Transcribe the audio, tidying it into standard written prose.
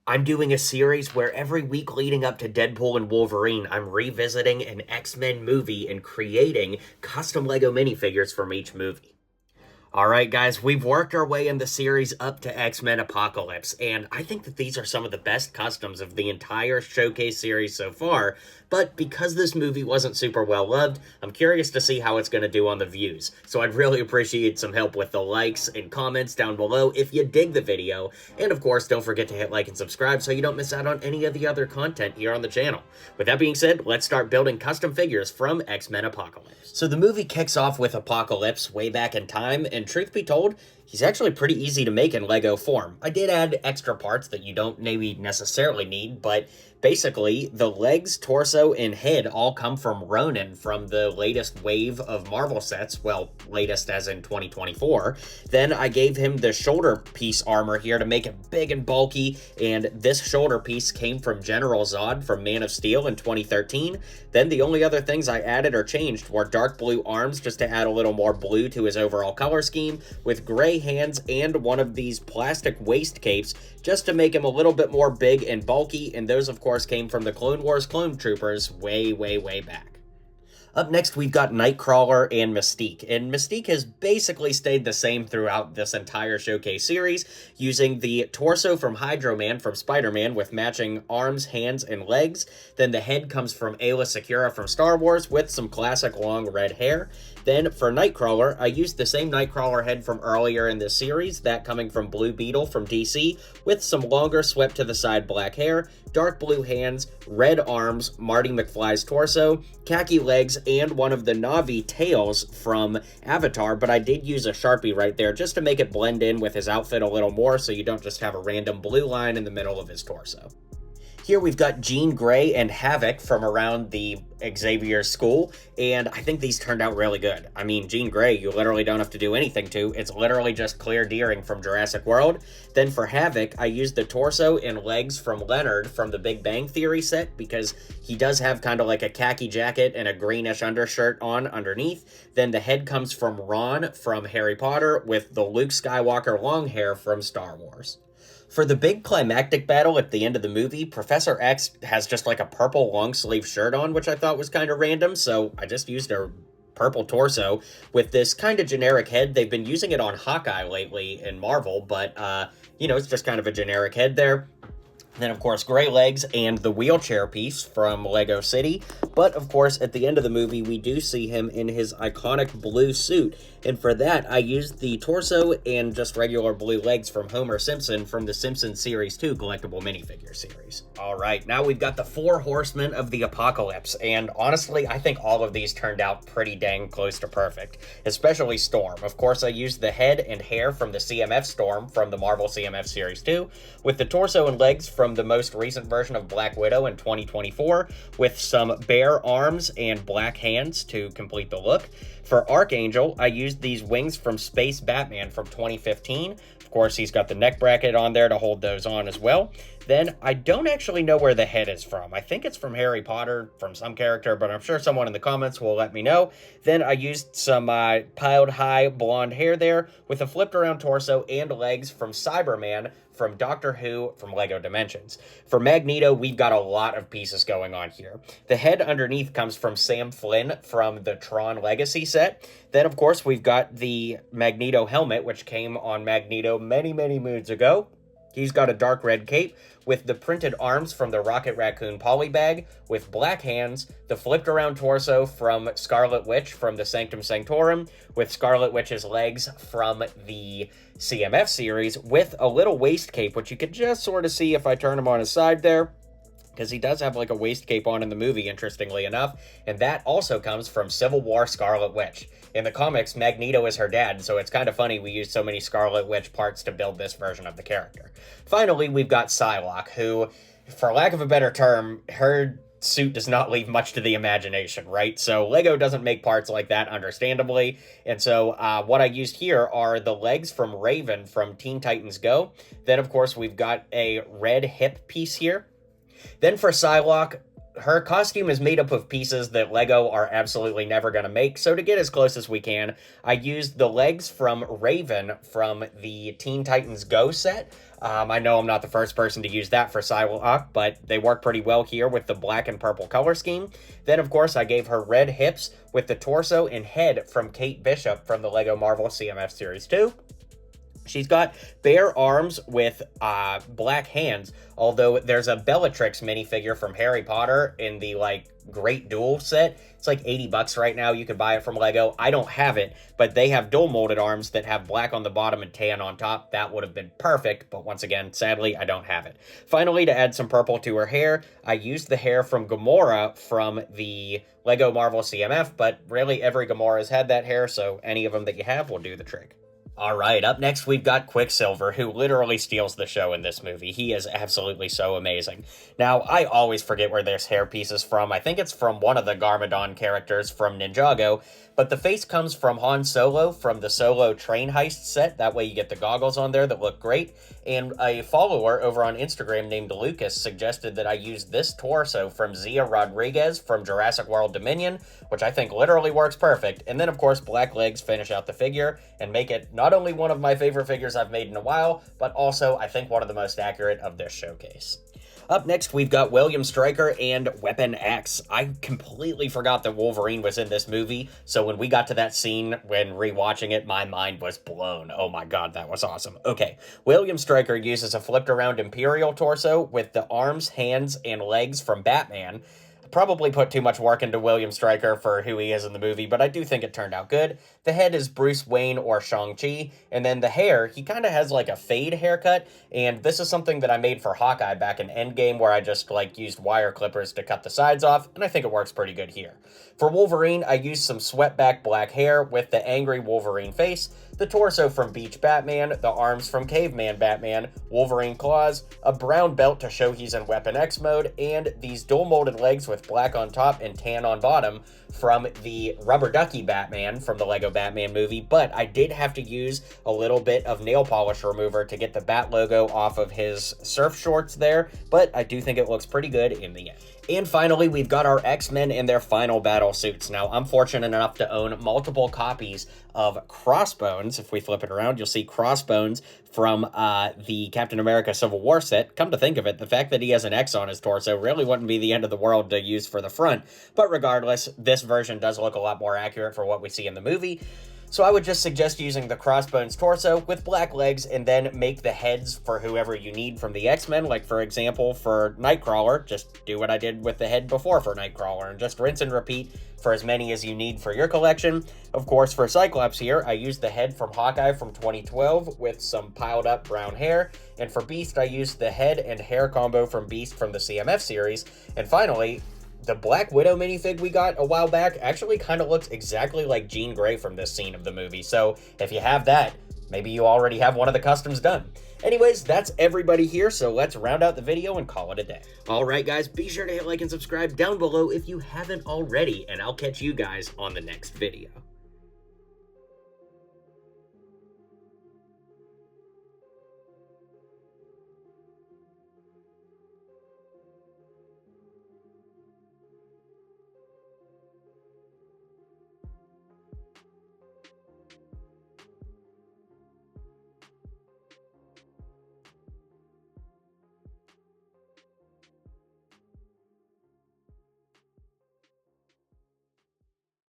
I'm doing a series where every week leading up to Deadpool and Wolverine, I'm revisiting an X-Men movie and creating custom Lego minifigures from each movie. Alright guys, we've worked our way in the series up to X-Men Apocalypse, and I think that these are some of the best customs of the entire showcase series so far, but because this movie wasn't super well loved, I'm curious to see how it's going to do on the views. So I'd really appreciate some help with the likes and comments down below if you dig the video, and of course don't forget to hit like and subscribe so you don't miss out on any of the other content here on the channel. With that being said, let's start building custom figures from X-Men Apocalypse. So the movie kicks off with Apocalypse way back in time, and truth be told, he's actually pretty easy to make in Lego form. I did add extra parts that you don't maybe necessarily need, but basically, the legs, torso, and head all come from Ronin from the latest wave of Marvel sets, well, latest as in 2024. Then I gave him the shoulder piece armor here to make it big and bulky, and this shoulder piece came from General Zod from Man of Steel in 2013. Then the only other things I added or changed were dark blue arms just to add a little more blue to his overall color scheme, with gray hands and one of these plastic waist capes just to make him a little bit more big and bulky, and those of course came from the Clone Wars clone troopers way back. Up next, we've got Nightcrawler and Mystique, and Mystique has basically stayed the same throughout this entire showcase series, using the torso from Hydro Man from Spider-Man with matching arms, hands, and legs. Then the head comes from Ayla Secura from Star Wars with some classic long red hair. Then for Nightcrawler, I used the same Nightcrawler head from earlier in this series, that coming from Blue Beetle from DC, with some longer swept to the side black hair, dark blue hands, red arms, Marty McFly's torso, khaki legs, and one of the Na'vi tails from Avatar, but I did use a Sharpie right there just to make it blend in with his outfit a little more so you don't just have a random blue line in the middle of his torso. Here we've got Jean Grey and Havoc from around the Xavier school, and I think these turned out really good. I mean, Jean Grey, you literally don't have to do anything to. It's literally just Claire Dearing from Jurassic World. Then for Havoc, I used the torso and legs from Leonard from the Big Bang Theory set because he does have kind of like a khaki jacket and a greenish undershirt on underneath. Then the head comes from Ron from Harry Potter with the Luke Skywalker long hair from Star Wars. For the big climactic battle at the end of the movie, Professor X has just like a purple long sleeve shirt on, which I thought was kind of random, so I just used a purple torso with this kind of generic head. They've been using it on Hawkeye lately in Marvel, but, you know, it's just kind of a generic head there. Then, of course, gray legs and the wheelchair piece from Lego City. But, of course, at the end of the movie, we do see him in his iconic blue suit. And for that, I used the torso and just regular blue legs from Homer Simpson from the Simpsons Series 2 collectible minifigure series. All right, now we've got the 4 Horsemen of the Apocalypse. And honestly, I think all of these turned out pretty dang close to perfect, especially Storm. Of course, I used the head and hair from the CMF Storm from the Marvel CMF Series 2, with the torso and legs from the most recent version of Black Widow in 2024, with some bare arms and black hands to complete the look. For Archangel, I used these wings from Space Batman from 2015. Of course, he's got the neck bracket on there to hold those on as well. Then, I don't actually know where the head is from. I think it's from Harry Potter, from some character, but I'm sure someone in the comments will let me know. Then, I used some piled high blonde hair there, with a flipped around torso and legs from Cyberman from Doctor Who from Lego Dimensions. For Magneto, we've got a lot of pieces going on here. The head underneath comes from Sam Flynn from the Tron Legacy set. Then, of course, we've got the Magneto helmet, which came on Magneto many moons ago. He's got a dark red cape with the printed arms from the Rocket Raccoon polybag, with black hands, the flipped around torso from Scarlet Witch from the Sanctum Sanctorum, with Scarlet Witch's legs from the CMF series, with a little waist cape, which you could just sort of see if I turn him on his side there, because he does have like a waist cape on in the movie, interestingly enough, and that also comes from Civil War Scarlet Witch. In the comics, Magneto is her dad, so it's kind of funny we used so many Scarlet Witch parts to build this version of the character. Finally, we've got Psylocke, who, for lack of a better term, her suit does not leave much to the imagination, right? So Lego doesn't make parts like that, understandably. And so what I used here are the legs from Raven from Teen Titans Go. Then, of course, we've got a red hip piece here. Then for Psylocke, her costume is made up of pieces that LEGO are absolutely never going to make, so to get as close as we can, I used the legs from Raven from the Teen Titans Go set. I know I'm not the first person to use that for Psylocke, but they work pretty well here with the black and purple color scheme. Then, of course, I gave her red hips with the torso and head from Kate Bishop from the LEGO Marvel CMF Series 2. She's got bare arms with black hands, although there's a Bellatrix minifigure from Harry Potter in the, Great Duel set. It's like $80 right now. You could buy it from LEGO. I don't have it, but they have dual molded arms that have black on the bottom and tan on top. That would have been perfect, but once again, sadly, I don't have it. Finally, to add some purple to her hair, I used the hair from Gamora from the LEGO Marvel CMF, but really every Gamora has had that hair, so any of them that you have will do the trick. Alright, up next we've got Quicksilver, who literally steals the show in this movie. He is absolutely so amazing. Now, I always forget where this hair piece is from. I think it's from one of the Garmadon characters from Ninjago, but the face comes from Han Solo from the Solo train heist set. That way you get the goggles on there that look great. And a follower over on Instagram named Lucas suggested that I use this torso from Zia Rodriguez from Jurassic World Dominion, which I think literally works perfect. And then, of course, black legs finish out the figure and make it not only one of my favorite figures I've made in a while, but also, I think, one of the most accurate of this showcase. Up next, we've got William Stryker and Weapon X. I completely forgot that Wolverine was in this movie, so when we got to that scene, when rewatching it, my mind was blown. Oh my god, that was awesome. Okay, William Stryker uses a flipped-around Imperial torso with the arms, hands, and legs from Batman. Probably put too much work into William Stryker for who he is in the movie, but I do think it turned out good. The head is Bruce Wayne or Shang-Chi, and then the hair, he kind of has like a fade haircut, and this is something that I made for Hawkeye back in Endgame where I just used wire clippers to cut the sides off, and I think it works pretty good here. For Wolverine, I used some swept-back black hair with the angry Wolverine face, the torso from Beach Batman, the arms from Caveman Batman, Wolverine claws, a brown belt to show he's in Weapon X mode, and these dual-molded legs with black on top and tan on bottom from the Rubber Ducky Batman from the LEGO Batman movie, but I did have to use a little bit of nail polish remover to get the Bat logo off of his surf shorts there, but I do think it looks pretty good in the end. And finally, we've got our X-Men in their final battle suits. Now, I'm fortunate enough to own multiple copies of Crossbones. If we flip it around, you'll see Crossbones from the Captain America Civil War set. Come to think of it, the fact that he has an X on his torso really wouldn't be the end of the world to use for the front. But regardless, this version does look a lot more accurate for what we see in the movie. So I would just suggest using the Crossbones torso with black legs and then make the heads for whoever you need from the X-Men. Like, for example, for Nightcrawler, just do what I did with the head before for Nightcrawler and just rinse and repeat for as many as you need for your collection. Of course, for Cyclops here, I used the head from Hawkeye from 2012 with some piled up brown hair. And for Beast, I used the head and hair combo from Beast from the CMF series. And finally, the Black Widow minifig we got a while back actually kind of looks exactly like Jean Grey from this scene of the movie. So if you have that, maybe you already have one of the customs done. Anyways, that's everybody here, so let's round out the video and call it a day. Alright guys, be sure to hit like and subscribe down below if you haven't already, and I'll catch you guys on the next video.